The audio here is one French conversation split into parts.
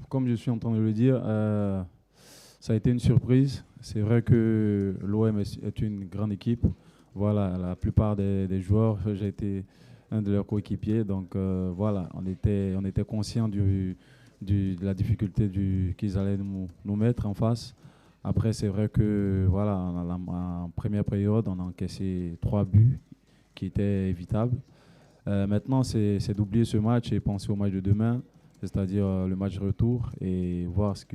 Comme je suis en train de le dire, ça a été une surprise. C'est vrai que l'OM est une grande équipe. Voilà, la plupart des joueurs, j'ai été un de leurs coéquipiers. Donc voilà, on était conscient de la difficulté qu'ils allaient nous mettre en face. Après, c'est vrai que voilà, en première période, on a encaissé 3 buts qui étaient évitables. Maintenant, c'est d'oublier ce match et penser au match de demain, c'est-à-dire le match retour et voir ce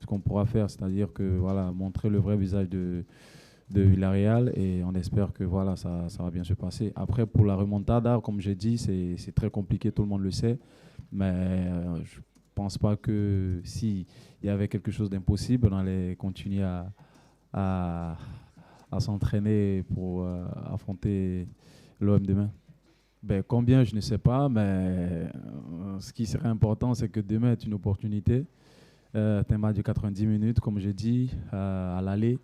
qu'on pourra faire, c'est-à-dire que voilà, montrer le vrai visage de Villarreal et on espère que voilà, ça va bien se passer. Après, pour la remontada, comme j'ai dit, c'est très compliqué, tout le monde le sait, mais je pense pas que si il y avait quelque chose d'impossible, on allait continuer à, à s'entraîner pour affronter l'OM demain. Ben, combien, je ne sais pas, mais ce qui serait important, c'est que demain est une opportunité. C'est un match de 90 minutes, comme j'ai dit, à l'aller.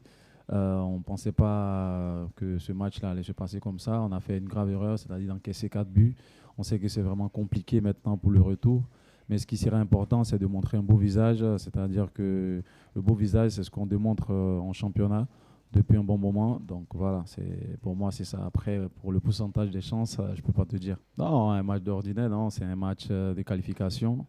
On ne pensait pas que ce match-là allait se passer comme ça. On a fait une grave erreur, c'est-à-dire d'encaisser 4 buts. On sait que c'est vraiment compliqué maintenant pour le retour. Mais ce qui serait important, c'est de montrer un beau visage. C'est-à-dire que le beau visage, c'est ce qu'on démontre en championnat depuis un bon moment. Donc voilà, pour moi, c'est ça. Après, pour le pourcentage des chances, je ne peux pas te dire. Non, un match d'ordinaire, non, c'est un match de qualification.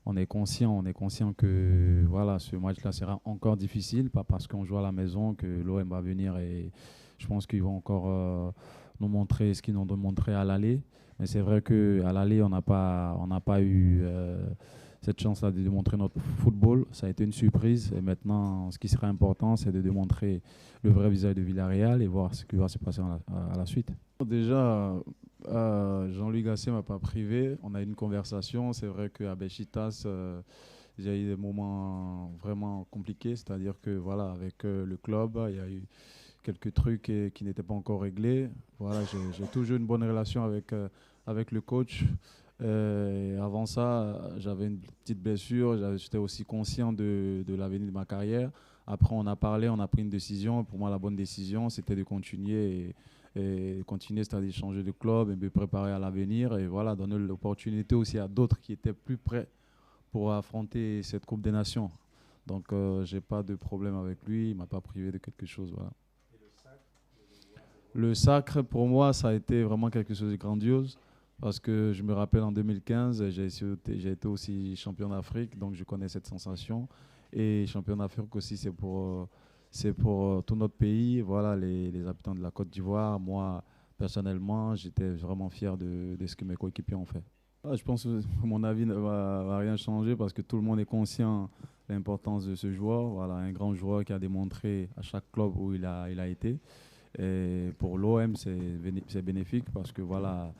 On est conscient que voilà, ce match-là sera encore difficile, pas parce qu'on joue à la maison que l'OM va venir et je pense qu'ils vont encore nous montrer ce qu'ils nous ont montré à l'aller. Mais c'est vrai qu'à l'aller, on n'a pas eu cette chance-là de démontrer notre football. Ça a été une surprise et maintenant, ce qui sera important, c'est de démontrer le vrai visage de Villarreal et voir ce qui va se passer à la suite. Déjà, Jean-Louis Gasset ne m'a pas privé. On a eu une conversation. C'est vrai qu'à Beşiktaş, j'ai eu des moments vraiment compliqués. C'est-à-dire que voilà, avec le club, il y a eu quelques trucs qui n'étaient pas encore réglés. Voilà, j'ai toujours une bonne relation avec le coach. Avant ça, j'avais une petite blessure. J'étais aussi conscient de l'avenir de ma carrière. Après, on a parlé, on a pris une décision. Pour moi, la bonne décision, c'était de continuer et continuer, c'est-à-dire changer de club et me préparer à l'avenir et voilà, donner l'opportunité aussi à d'autres qui étaient plus prêts pour affronter cette Coupe des Nations. Donc, j'ai pas de problème avec lui, il m'a pas privé de quelque chose, voilà. Le sacre, pour moi, ça a été vraiment quelque chose de grandiose parce que je me rappelle en 2015, j'ai été aussi champion d'Afrique, donc je connais cette sensation. Et champion d'Afrique aussi, c'est pour tout notre pays, voilà, les habitants de la Côte d'Ivoire. Moi, personnellement, j'étais vraiment fier de ce que mes coéquipiers ont fait. Je pense que mon avis ne va rien changer parce que tout le monde est conscient de l'importance de ce joueur. Voilà, un grand joueur qui a démontré à chaque club où il a été. Et pour l'OM, c'est bénéfique parce que voilà,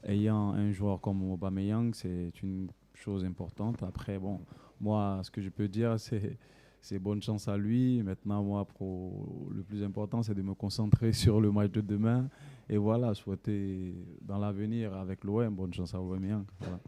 ayant un joueur comme Aubameyang, c'est une chose importante. Après, bon, moi, ce que je peux dire, c'est bonne chance à lui. Maintenant, moi, le plus important, c'est de me concentrer sur le match de demain. Et voilà, souhaiter dans l'avenir avec l'OM, bonne chance à Aubameyang. Voilà.